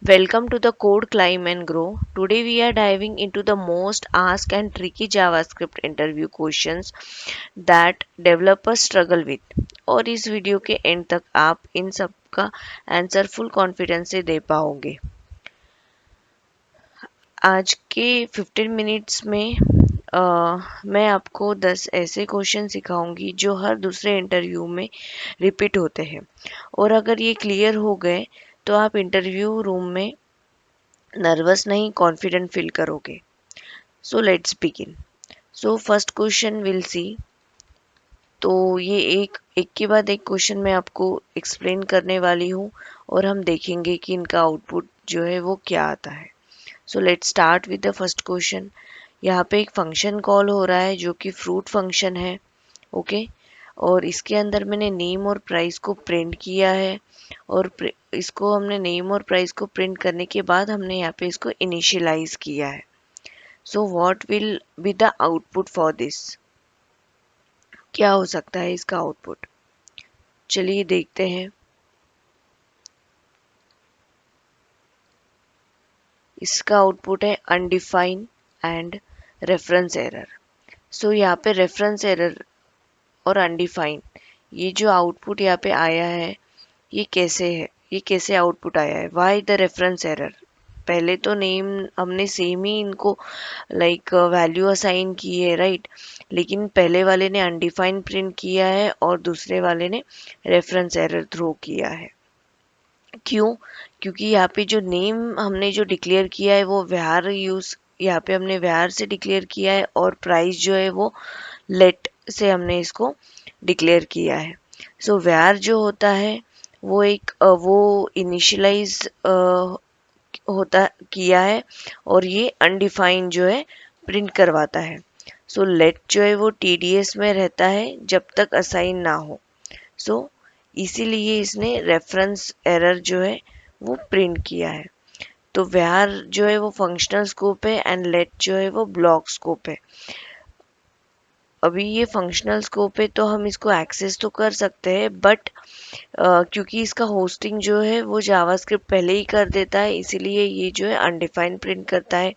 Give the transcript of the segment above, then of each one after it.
Welcome to the Code Climb and Grow. Today we are diving into the most asked and tricky JavaScript interview questions that developers struggle with. और इस video के and तक आप इन सब का answer full confidence से दे पाओगे। आज के 15 मिनट्स में मैं आपको 10 ऐसे क्वेश्चन सिखाऊंगी जो हर दूसरे इंटरव्यू में रिपीट होते हैं और अगर ये क्लियर हो गए तो आप इंटरव्यू रूम में नर्वस नहीं कॉन्फिडेंट फील करोगे। So let's begin. So first question will see. तो ये एक एक के बाद एक क्वेश्चन मैं आपको एक्सप्लेन करने वाली हूँ और हम देखेंगे कि इनका आउटपुट जो है वो क्या आता है। So let's start with the first question. यहाँ पे एक फंक्शन कॉल हो रहा है जो कि फ्रूट फंक्शन है। ओके और इसके अंदर मैंने नेम और प्राइस को प्रिंट किया है और इसको हमने नेम और प्राइस को प्रिंट करने के बाद हमने यहाँ पे इसको इनिशियलाइज किया है। सो what will be the output for this? क्या हो सकता है इसका आउटपुट? चलिए देखते हैं। इसका आउटपुट है अनडिफाइन एंड रेफरेंस एरर। सो यहाँ पे रेफरेंस एरर और अनडिफाइन, ये जो आउटपुट यहाँ पे आया है ये कैसे है, ये कैसे आउटपुट आया है? Why the reference error? पहले तो नेम हमने सेम ही इनको लाइक वैल्यू असाइन की है, राइट? लेकिन पहले वाले ने अनडिफाइंड प्रिंट किया है और दूसरे वाले ने रेफरेंस एरर थ्रो किया है। क्यों? क्योंकि यहाँ पे जो नेम हमने जो डिक्लेयर किया है वो var यूज, यहाँ पे हमने var से डिक्लेयर किया है और प्राइस जो है वो लेट से हमने इसको डिक्लेयर किया है। सो var जो होता है वो एक वो इनिशियलाइज होता किया है और ये अनडिफाइंड जो है प्रिंट करवाता है। सो लेट जो है वो TDS में रहता है जब तक असाइन ना हो। सो इसीलिए इसने रेफरेंस एरर जो है वो प्रिंट किया है। तो var जो है वो फंक्शनल स्कोप है एंड लेट जो है वो ब्लॉक स्कोप है। अभी ये फंक्शनल स्कोप है तो हम इसको एक्सेस तो कर सकते हैं बट क्योंकि इसका होस्टिंग जो है वो जावास्क्रिप्ट पहले ही कर देता है इसीलिए ये जो है अनडिफाइंड प्रिंट करता है।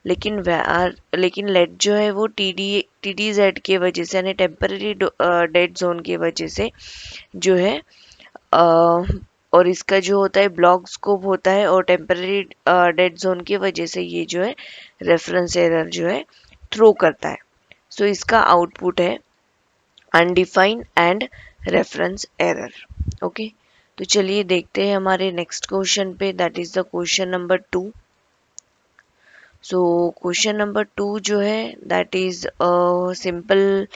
लेकिन लेट जो है वो TDZ के वजह से यानी टेम्पररी डेड जोन की वजह से जो है और इसका जो होता है ब्लॉक स्कोप होता है और टेम्पररी डेड जोन की वजह से ये जो है रेफरेंस एरर जो है थ्रो करता है। सो इसका आउटपुट है undefined and reference error. Okay तो चलिए देखते हैं हमारे नेक्स्ट क्वेश्चन पे, that is the question number 2। So question number 2 जो है that is simple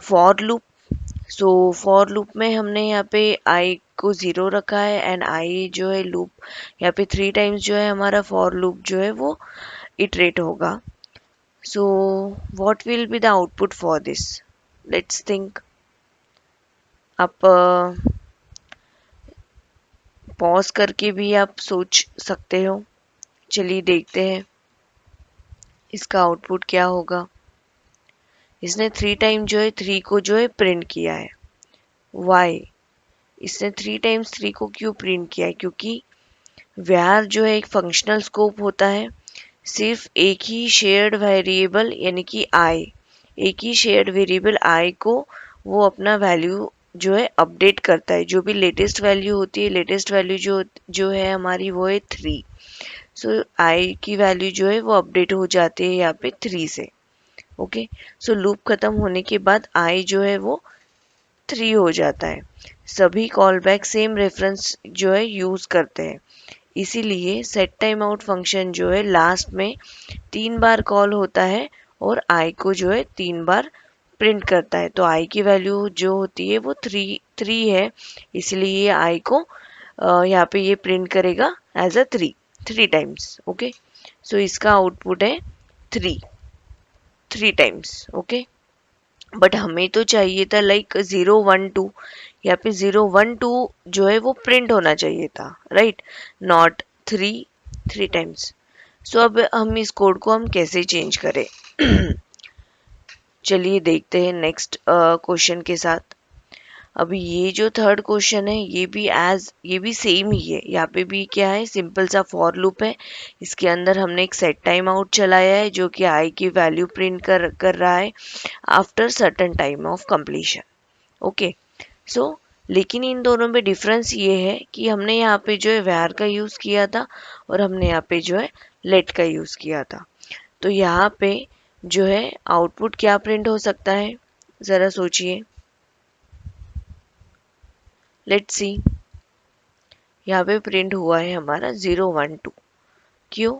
for loop. So for loop में हमने यहाँ पे आई को 0 रखा है एंड आई जो है लूप यहाँ पे 3 टाइम्स जो है हमारा फॉर लूप जो है वो इटरेट होगा। सो what will be the output for this? Let's think. आप पॉज करके भी आप सोच सकते हो। चलिए देखते हैं इसका आउटपुट क्या होगा। इसने 3 टाइम जो है 3 को जो है प्रिंट किया है। वाई? इसने 3 टाइम्स 3 को क्यों प्रिंट किया है? क्योंकि var जो है एक फंक्शनल स्कोप होता है। सिर्फ एक ही शेयर्ड वेरिएबल यानी कि i, एक ही शेयर्ड वेरिएबल i को वो अपना वैल्यू जो है अपडेट करता है। जो भी लेटेस्ट वैल्यू होती है, लेटेस्ट वैल्यू जो जो है हमारी वो है 3। सो i की वैल्यू जो है वो अपडेट हो जाती है यहाँ पे 3 से। ओके सो लूप खत्म होने के बाद i जो है वो 3 हो जाता है। सभी कॉल बैक सेम रेफरेंस जो है यूज करते हैं, इसीलिए सेट टाइम आउट फंक्शन जो है लास्ट में 3 बार कॉल होता है और i को जो है 3 बार प्रिंट करता है। तो i की वैल्यू जो होती है वो 3 है, इसलिए i को यहाँ पे ये प्रिंट करेगा as a 3 times. Okay so इसका आउटपुट है 3 टाइम्स। ओके बट हमें तो चाहिए था लाइक 0 1 2, यहाँ पे 0 1 2 जो है वो प्रिंट होना चाहिए था, राइट? Not 3 times. सो अब हम इस कोड को हम कैसे चेंज करें? चलिए देखते हैं नेक्स्ट क्वेश्चन के साथ। अभी ये जो थर्ड क्वेश्चन है ये भी सेम ही है। यहाँ पे भी क्या है, सिंपल सा फॉर लूप है। इसके अंदर हमने एक सेट टाइम आउट चलाया है जो कि आई की वैल्यू प्रिंट कर रहा है after certain time of completion. Okay, so लेकिन इन दोनों में डिफरेंस ये है कि हमने यहाँ पे जो है where का यूज किया था और हमने यहाँ पे जो है let का यूज किया था। तो यहाँ पे जो है आउटपुट क्या प्रिंट हो सकता है, जरा सोचिए। लेट्स सी, यहाँ पे प्रिंट हुआ है हमारा 012। क्यों?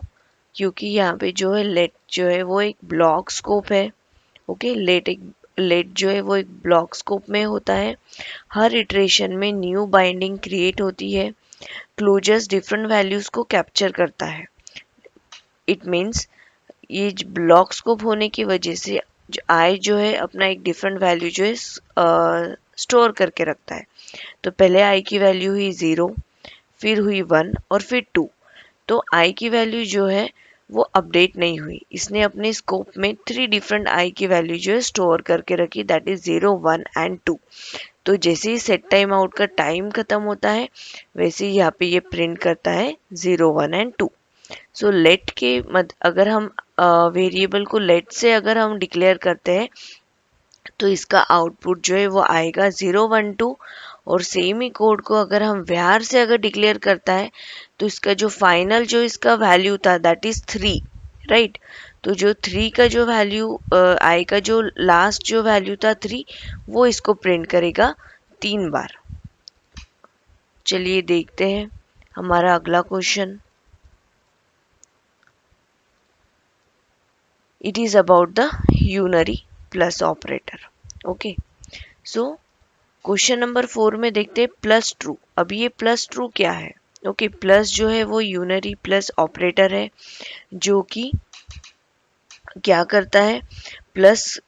क्योंकि यहाँ पे जो है लेट जो है वो एक ब्लॉक स्कोप है। ओके, लेट जो है वो एक ब्लॉक स्कोप में होता है। हर इटरेशन में न्यू बाइंडिंग क्रिएट होती है। क्लोजर्स डिफरेंट वैल्यूज को कैप्चर करता है। इट मीन्स ये ब्लॉक स्कोप होने की वजह से जो आई जो है अपना एक डिफरेंट वैल्यू जो है स्टोर करके रखता है। तो पहले आई की वैल्यू हुई 0, फिर हुई 1 और फिर 2। तो आई की वैल्यू जो है वो अपडेट नहीं हुई। इसने अपने स्कोप में 3 डिफरेंट आई की वैल्यू जो है स्टोर करके रखी, दैट इज 0, 1 एंड 2। तो जैसे ही सेट टाइम आउट का टाइम खत्म होता है वैसे ही यहाँ पे ये प्रिंट करता है 0, 1 एंड 2। सो लेट के अगर हम वेरिएबल को लेट से अगर हम डिक्लेयर करते हैं तो इसका आउटपुट जो है वो आएगा 0, 1, 2। और सेम ही कोड को अगर हम व्यार से अगर डिक्लेयर करता है तो इसका जो फाइनल जो इसका वैल्यू था दैट इज 3, राइट। तो जो 3 का जो वैल्यू आई का जो लास्ट जो वैल्यू था 3, वो इसको प्रिंट करेगा 3 बार। चलिए देखते हैं हमारा अगला question. It is about the unary plus operator. Okay, so question number 4 में देखते हैं प्लस ट्रू। अब ये प्लस ट्रू क्या है? ओके, प्लस जो है वो यूनरी प्लस ऑपरेटर है जो कि क्या करता है, प्लस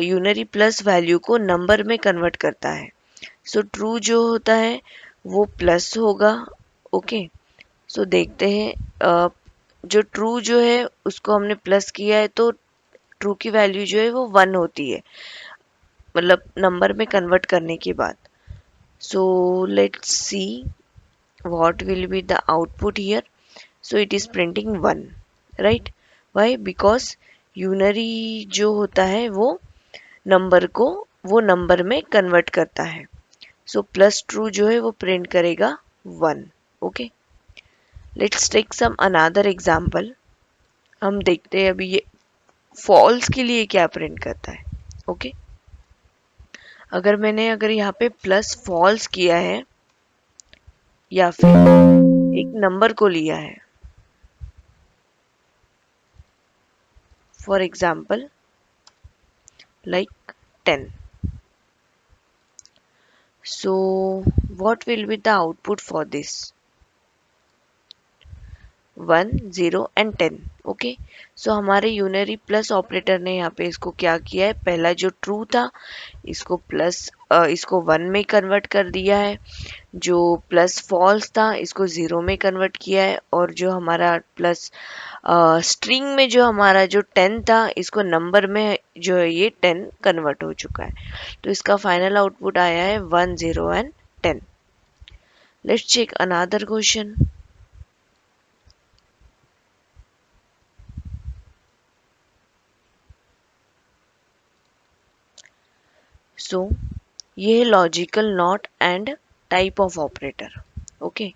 यूनरी प्लस वैल्यू को नंबर में कन्वर्ट करता है। सो ट्रू जो होता है वो प्लस होगा। ओके, सो देखते हैं जो ट्रू जो है उसको हमने प्लस किया है तो ट्रू की वैल्यू जो है वो 1 होती है, मतलब नंबर में कन्वर्ट करने के बाद। So let's see what will be the output here. So it is printing 1, right. Why? Because unary जो होता है वो नंबर में कन्वर्ट करता है। सो प्लस ट्रू जो है वो प्रिंट करेगा 1। Okay, let's take some another example. हम देखते हैं अभी ये फॉल्स के लिए क्या प्रिंट करता है। ओके, अगर यहाँ पे प्लस फॉल्स किया है या फिर एक नंबर को लिया है, for example like 10, so what will be the output for this? 1, 0 and 10। Okay, so हमारे यूनरी प्लस ऑपरेटर ने यहाँ पे इसको क्या किया है, पहला जो ट्रू था इसको 1 में कन्वर्ट कर दिया है, जो प्लस फॉल्स था इसको 0 में कन्वर्ट किया है, और जो हमारा प्लस स्ट्रिंग में जो हमारा जो 10 था इसको नंबर में जो है ये 10 कन्वर्ट हो चुका है। तो इसका फाइनल आउटपुट आया है 1, 0 and 10। Let's check another question. So ये है logical not and type of operator. Okay,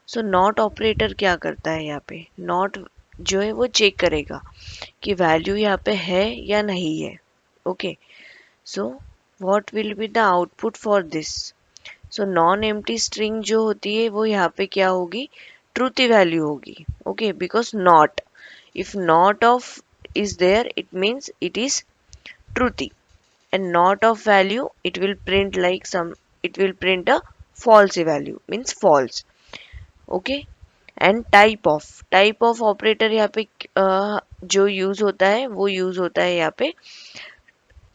so not operator क्या करता है, यहाँ पे नॉट जो है वो चेक करेगा कि वैल्यू यहाँ पे है या नहीं है। Okay, so what will be the output for this? So non empty string जो होती है वो यहाँ पे क्या होगी, ट्रूथी वैल्यू होगी। Okay, because not, if not of is there it means it is truthy, and not of value it will print a false value, means false. Okay, and type of operator यहाँ पे जो use होता है वो use होता है यहाँ पे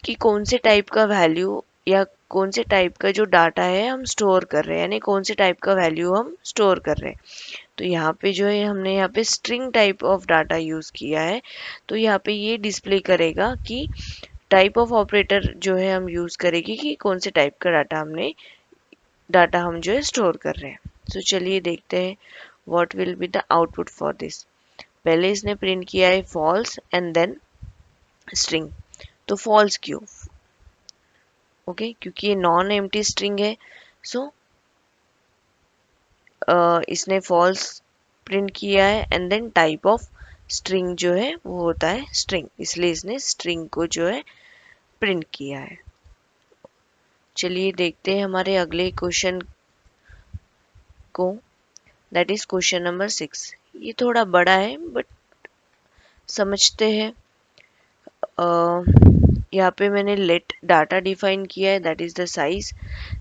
कि कौन से टाइप का वैल्यू या कौन से टाइप का जो डाटा है हम स्टोर कर रहे हैं, यानी कौन से टाइप का वैल्यू हम स्टोर कर रहे हैं। तो यहाँ पे जो है हमने यहाँ पे string type of data use किया है, तो यहाँ पे ये डिस्प्ले करेगा कि टाइप ऑफ ऑपरेटर जो है हम यूज़ करेंगे कि कौन से टाइप का डाटा हम जो है स्टोर कर रहे हैं। सो चलिए देखते हैं what will be the output for this. पहले इसने प्रिंट किया है फॉल्स एंड देन स्ट्रिंग। तो फॉल्स क्यों? ओके क्योंकि ये नॉन एम्प्टी स्ट्रिंग है। सो इसने फॉल्स प्रिंट किया है and then type of string जो है वो होता है स्ट्रिंग, इसलिए इसने स्ट्रिंग को जो है प्रिंट किया है। चलिए देखते हैं हमारे अगले क्वेश्चन को, दैट इज क्वेश्चन नंबर 6। ये थोड़ा बड़ा है बट समझते हैं। यहाँ पे मैंने लेट डाटा डिफाइन किया है, that is the size.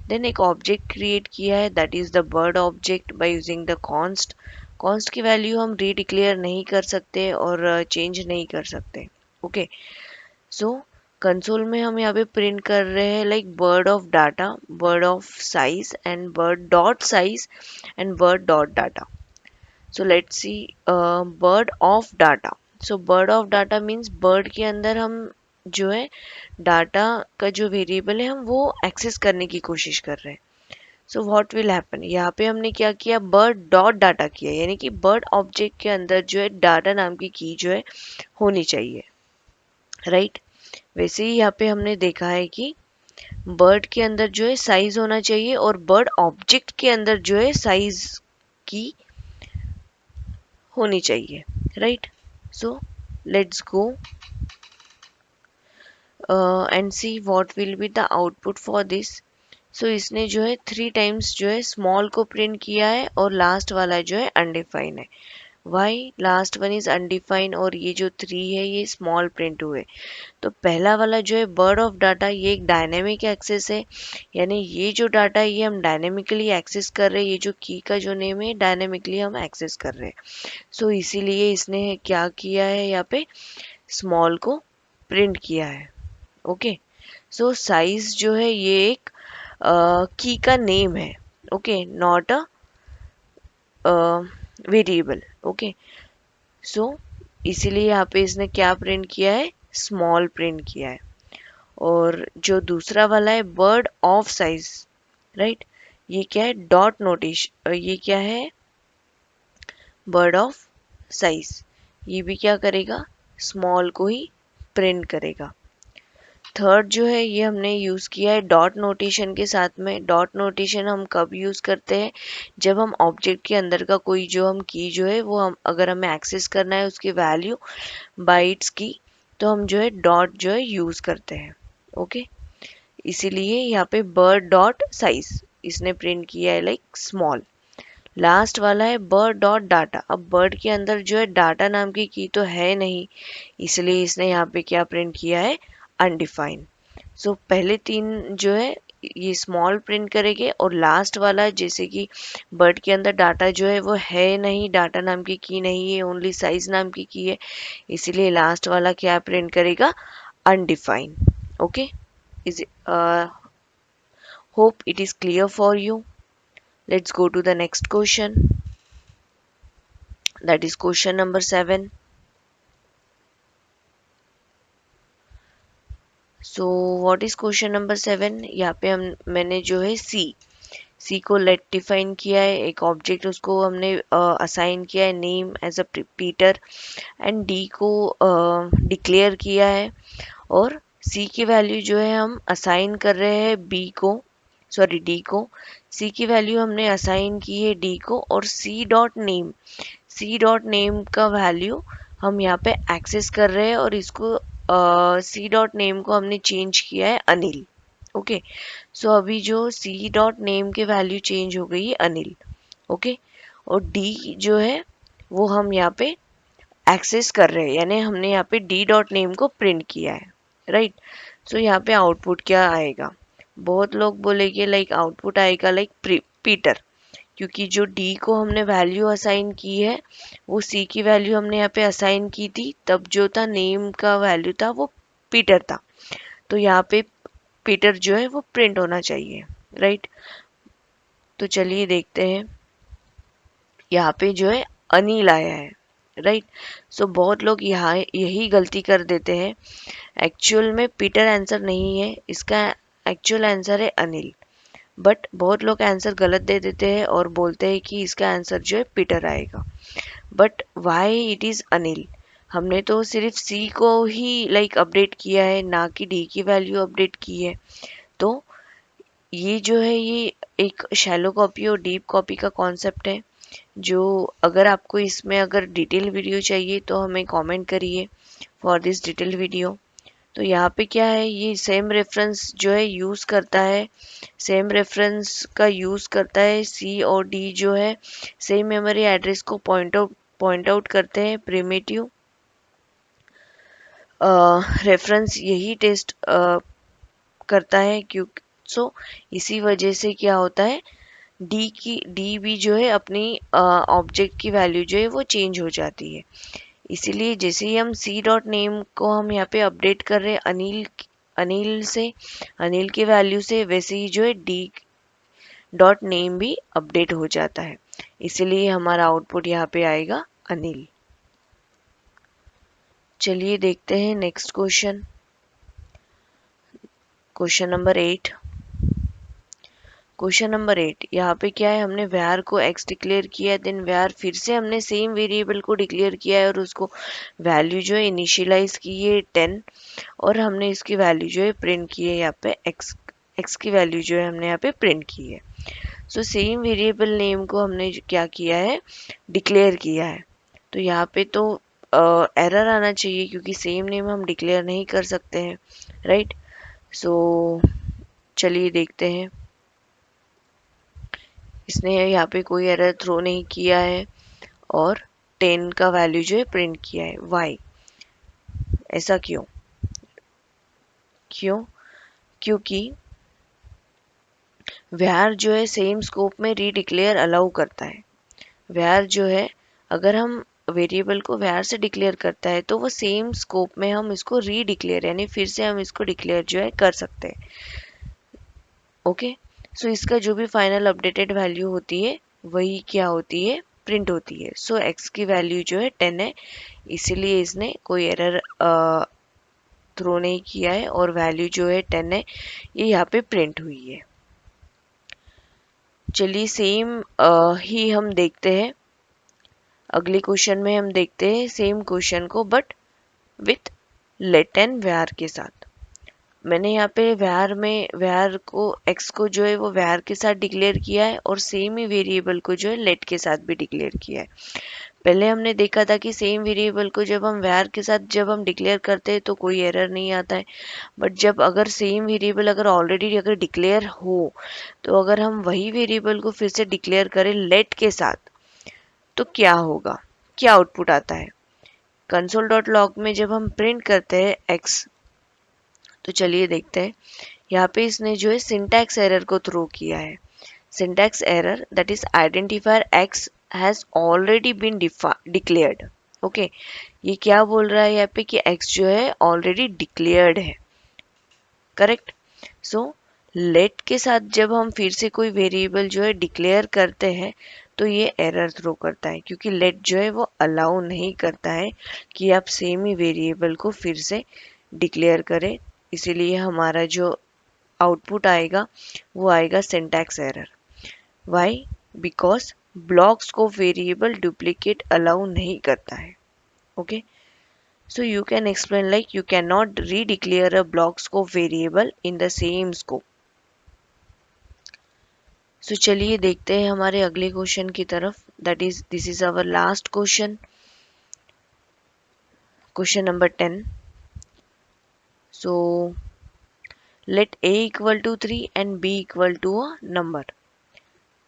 Then एक ऑब्जेक्ट क्रिएट किया है, that is the bird object by using the const. Const की वैल्यू हम रीडिक्लेयर नहीं कर सकते और चेंज नहीं कर सकते। ओके सो कंसोल में हम यहाँ पे प्रिंट कर रहे हैं like bird of data, bird of size and bird dot size and bird dot data. So let's C bird of data. So bird of data means bird के अंदर हम जो है डाटा का जो वेरिएबल है हम वो एक्सेस करने की कोशिश कर रहे हैं। सो व्हाट विल हैपन, यहाँ पे हमने क्या किया, बर्ड डॉट डाटा किया, यानी कि बर्ड ऑब्जेक्ट के अंदर जो है डाटा नाम की जो है होनी चाहिए, राइट। वैसे ही यहाँ पे हमने देखा है कि बर्ड के अंदर जो है साइज होना चाहिए और बर्ड ऑब्जेक्ट के अंदर जो है साइज की होनी चाहिए, right. So let's go and see what will be the output for this. So इसने जो है 3 टाइम्स जो है स्मॉल को प्रिंट किया है और लास्ट वाला जो है अनडिफाइन है। Why last one is undefined और ये जो 3 है ये स्मॉल प्रिंट हुए। तो पहला वाला जो है बर्ड ऑफ डाटा ये एक डायनेमिक एक्सेस है, यानी ये जो डाटा है ये हम डायनेमिकली एक्सेस कर रहे हैं, ये जो की का जो नेम है डायनेमिकली हम एक्सेस कर रहे हैं। सो इसीलिए इसने क्या किया है, यहाँ पे स्मॉल को प्रिंट किया है। ओके सो साइज जो है ये एक की का नेम है, okay not a variable. Okay so इसीलिए यहाँ पे इसने क्या प्रिंट किया है, स्मॉल प्रिंट किया है। और जो दूसरा वाला है बर्ड ऑफ साइज, राइट, ये क्या है, डॉट नोटेशन, ये क्या है बर्ड ऑफ साइज, ये भी क्या करेगा, स्मॉल को ही प्रिंट करेगा। थर्ड जो है ये हमने यूज़ किया है डॉट नोटेशन के साथ में। डॉट नोटेशन हम कब यूज़ करते हैं, जब हम ऑब्जेक्ट के अंदर का कोई जो हम की जो है वो हम अगर हमें एक्सेस करना है उसकी वैल्यू बाइट्स की, तो हम जो है डॉट जो है यूज़ करते हैं। ओके इसीलिए यहाँ पे बर्ड डॉट साइज इसने प्रिंट किया है लाइक स्मॉल। लास्ट वाला है बर्ड डॉट डाटा। अब बर्ड के अंदर जो है डाटा नाम की तो है नहीं, इसलिए इसने यहाँ पे क्या प्रिंट किया है, अनडिफाइंड। सो पहले 3 जो है ये स्मॉल प्रिंट करेंगे और लास्ट वाला जैसे कि बर्ड के अंदर डाटा जो है वो है नहीं, डाटा नाम की नहीं है, ओनली साइज नाम की है, इसीलिए लास्ट वाला क्या प्रिंट करेगा, undefined. Okay is hope it is clear for you. Let's go to the next question. That is question number 7. So what is question number 7? यहाँ पे मैंने जो है C को लेट डिफाइन किया है, एक ऑब्जेक्ट उसको हमने असाइन किया है name as a Peter, and D को डिक्लेयर किया है और C की वैल्यू जो है हम असाइन कर रहे हैं D को। C की वैल्यू हमने असाइन की है D को और C डॉट नेम का वैल्यू हम यहाँ पे एक्सेस कर रहे हैं और इसको C डॉट नेम को हमने चेंज किया है अनिल। ओके सो अभी जो C डॉट नेम के वैल्यू चेंज हो गई है अनिल। ओके और D जो है वो हम यहाँ पे एक्सेस कर रहे हैं, यानी हमने यहाँ पे D डॉट नेम को प्रिंट किया है, राइट। सो यहाँ पे आउटपुट क्या आएगा, बहुत लोग बोलेंगे लाइक आउटपुट आएगा लाइक पीटर, क्योंकि जो D को हमने वैल्यू असाइन की है वो C की वैल्यू हमने यहाँ पे असाइन की थी, तब जो था नेम का वैल्यू था वो पीटर था, तो यहाँ पे पीटर जो है वो प्रिंट होना चाहिए, राइट। तो चलिए देखते हैं, यहाँ पे जो है अनिल आया है। राइट। सो बहुत लोग यहाँ यही गलती कर देते हैं। एक्चुअल में पीटर आंसर नहीं है, इसका एक्चुअल आंसर है अनिल। बट बहुत लोग आंसर गलत दे देते हैं और बोलते हैं कि इसका आंसर जो है पीटर आएगा। But why it is Anil? हमने तो सिर्फ सी को ही अपडेट किया है, ना कि डी की वैल्यू अपडेट की है। तो ये जो है ये एक शैलो कॉपी और डीप कॉपी का कॉन्सेप्ट है, जो अगर आपको इसमें अगर डिटेल वीडियो चाहिए तो हमें कमेंट करिए फॉर दिस डिटेल वीडियो। तो यहाँ पे क्या है, ये सेम रेफरेंस जो है यूज़ करता है, सेम रेफरेंस का यूज़ करता है। सी और डी जो है सेम मेमोरी एड्रेस को पॉइंट आउट करते हैं। प्रिमिटिव रेफरेंस यही टेस्ट करता है, क्योंकि इसी वजह से क्या होता है, डी भी जो है अपनी ऑब्जेक्ट की वैल्यू जो है वो चेंज हो जाती है। इसीलिए जैसे ही हम सी डॉट नेम को हम यहाँ पे अपडेट कर रहे हैं अनिल की वैल्यू से, वैसे ही जो है डी डॉट नेम भी अपडेट हो जाता है। इसीलिए हमारा आउटपुट यहाँ पे आएगा अनिल। चलिए देखते हैं next question, question number 8। Question number 8 यहाँ पे क्या है, हमने var को x डिक्लेयर किया है, देन var फिर से हमने सेम वेरिएबल को डिक्लेयर किया है और उसको वैल्यू जो है इनिशियलाइज की है 10, और हमने इसकी वैल्यू जो है प्रिंट की है यहाँ पे x की वैल्यू जो है हमने यहाँ पे प्रिंट की है। सो सेम वेरिएबल नेम को हमने क्या किया है, डिक्लेयर किया है। तो यहाँ पे तो एरर आना चाहिए, क्योंकि सेम नेम हम डिक्लेयर नहीं कर सकते हैं, राइट। सो चलिए देखते हैं, इसने यहाँ पे कोई एरर थ्रो नहीं किया है और 10 का वैल्यू जो है प्रिंट किया है। वाई? ऐसा क्यों? क्योंकि var जो है सेम स्कोप में रीडिक्लेयर अलाउ करता है। var जो है, अगर हम वेरिएबल को var से डिक्लेयर करता है तो वो सेम स्कोप में हम इसको रीडिक्लेयर यानी फिर से हम इसको डिक्लेयर जो है कर सकते हैं। ओके। सो इसका जो भी फाइनल अपडेटेड वैल्यू होती है वही क्या होती है, प्रिंट होती है। सो x की वैल्यू जो है 10 है, इसीलिए इसने कोई एरर थ्रो नहीं किया है और वैल्यू जो है 10 है, ये यहाँ पे प्रिंट हुई है। चलिए सेम ही हम देखते हैं, अगले क्वेश्चन में हम देखते हैं सेम क्वेश्चन को but with let and var के साथ। मैंने यहाँ पे var को x को जो है वो var के साथ डिक्लेयर किया है और सेम ही वेरिएबल को जो है let के साथ भी डिक्लेयर किया है। पहले हमने देखा था कि सेम वेरिएबल को जब हम var के साथ जब हम डिक्लेयर करते हैं तो कोई एरर नहीं आता है, बट जब अगर सेम वेरिएबल अगर ऑलरेडी अगर डिक्लेयर हो तो अगर हम वही वेरिएबल को फिर से डिक्लेयर करें let के साथ तो क्या होगा, क्या आउटपुट आता है। console.log में जब हम प्रिंट करते हैं x, तो चलिए देखते हैं। यहाँ पे इसने जो है सिंटैक्स एरर को थ्रो किया है। Syntax error that is identifier x has already been declared. Okay, ये क्या बोल रहा है यहाँ पे कि x जो है ऑलरेडी डिक्लेयर्ड है, करेक्ट। सो लेट के साथ जब हम फिर से कोई वेरिएबल जो है डिक्लेयर करते हैं तो ये एरर थ्रो करता है, क्योंकि लेट जो है वो अलाउ नहीं करता है कि आप सेम ही वेरिएबल को फिर से डिक्लेयर करें। इसीलिए हमारा जो आउटपुट आएगा वो आएगा syntax error. Why? Because block scope variable duplicate allow नहीं करता है। Okay, so you can explain like you cannot redeclare a block scope variable in the same scope. So चलिए देखते हैं हमारे अगले क्वेश्चन की तरफ, that is this is our last question, question number 10. So let a equal to 3 and b equal to a number.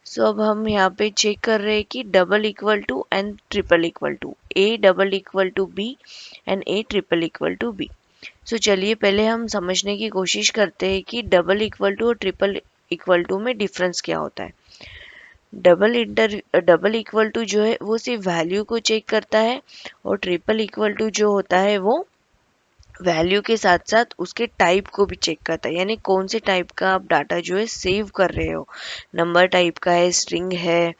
So अब हम यहाँ पे चेक कर रहे हैं कि double equal to and triple equal to, a double equal to b and a triple equal to b. So चलिए पहले हम समझने की कोशिश करते हैं कि डबल इक्वल टू और ट्रिपल इक्वल टू में डिफरेंस क्या होता है। डबल इक्वल टू जो है वो सिर्फ वैल्यू को चेक करता है और ट्रिपल इक्वल टू जो होता है वो वैल्यू के साथ साथ उसके टाइप को भी चेक करता है, यानी कौन से टाइप का आप डाटा जो है सेव कर रहे हो, नंबर टाइप का है, स्ट्रिंग है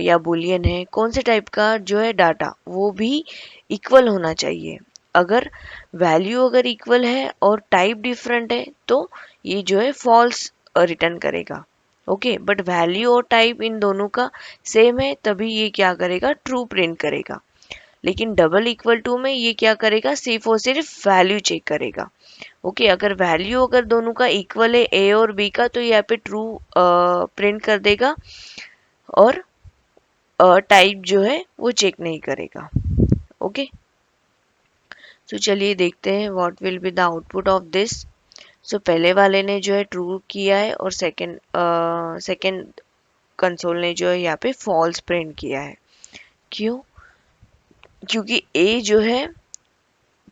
या बुलियन है, कौन से टाइप का जो है डाटा, वो भी इक्वल होना चाहिए। अगर वैल्यू अगर इक्वल है और टाइप डिफरेंट है तो ये जो है फॉल्स रिटर्न करेगा। ओके, बट वैल्यू और टाइप इन दोनों का सेम है तभी ये क्या करेगा, ट्रू प्रिंट करेगा। लेकिन डबल इक्वल टू में ये क्या करेगा, सिर्फ और सिर्फ वैल्यू चेक करेगा। ओके, अगर वैल्यू अगर दोनों का इक्वल है ए और बी का तो यहाँ पे ट्रू प्रिंट कर देगा और टाइप जो है वो चेक नहीं करेगा। ओके, तो चलिए देखते हैं what will be the output of this. So पहले वाले ने जो है ट्रू किया है और सेकंड कंसोल ने जो है यहाँ पे फॉल्स प्रिंट किया है। क्यों? क्योंकि ए जो है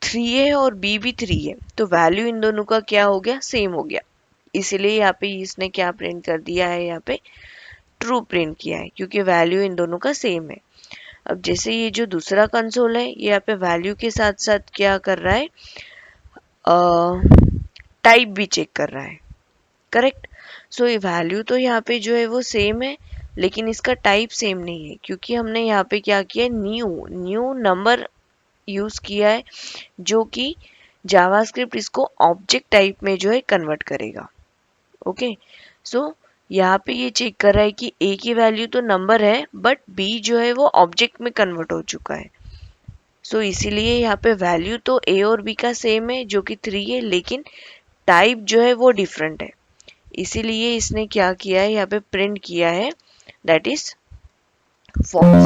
3 है और बी भी 3 है, तो वैल्यू इन दोनों का क्या हो गया, सेम हो गया। इसीलिए यहाँ पे इसने क्या प्रिंट कर दिया है, यहाँ पे ट्रू प्रिंट किया है क्योंकि वैल्यू इन दोनों का सेम है। अब जैसे ये जो दूसरा कंसोल है ये यहाँ पे वैल्यू के साथ साथ क्या कर रहा है, टाइप भी चेक कर रहा है। करेक्ट। सो ये वैल्यू तो यहाँ पे जो है वो सेम है लेकिन इसका टाइप सेम नहीं है क्योंकि हमने यहाँ पे क्या किया, न्यू नंबर यूज किया है जो कि जावास्क्रिप्ट इसको ऑब्जेक्ट टाइप में जो है कन्वर्ट करेगा। ओके, सो यहाँ पे ये चेक कर रहा है कि ए की वैल्यू तो नंबर है बट बी जो है वो ऑब्जेक्ट में कन्वर्ट हो चुका है। सो इसीलिए यहाँ पे वैल्यू तो ए और बी का सेम है जो कि 3 है, लेकिन टाइप जो है वो डिफरेंट है। इसीलिए इसने क्या किया है, यहाँ पे प्रिंट किया है दैट इज फॉल्स।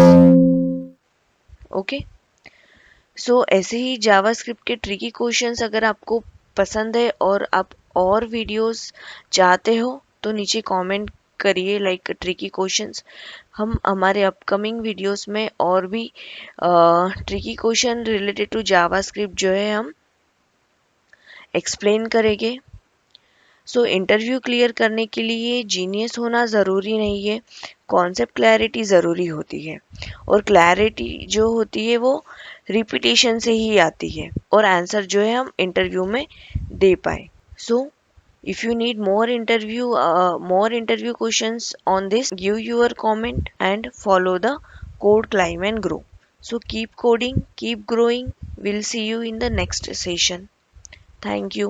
ओके, सो ऐसे ही जावास्क्रिप्ट के ट्रिकी क्वेश्चंस अगर आपको पसंद है और आप और वीडियोस चाहते हो तो नीचे कमेंट करिए लाइक ट्रिकी क्वेश्चंस। हम हमारे अपकमिंग वीडियोस में और भी tricky question related to JavaScript जो है हम एक्सप्लेन करेंगे। सो इंटरव्यू क्लियर करने के लिए जीनियस होना ज़रूरी नहीं है, कॉन्सेप्ट क्लैरिटी ज़रूरी होती है और क्लैरिटी जो होती है वो रिपीटेशन से ही आती है और आंसर जो है हम इंटरव्यू में दे पाए। सो if you need more interview questions on this, give your comment and follow the code climb and grow. So keep coding, keep growing. We'll see you in the next session. Thank you.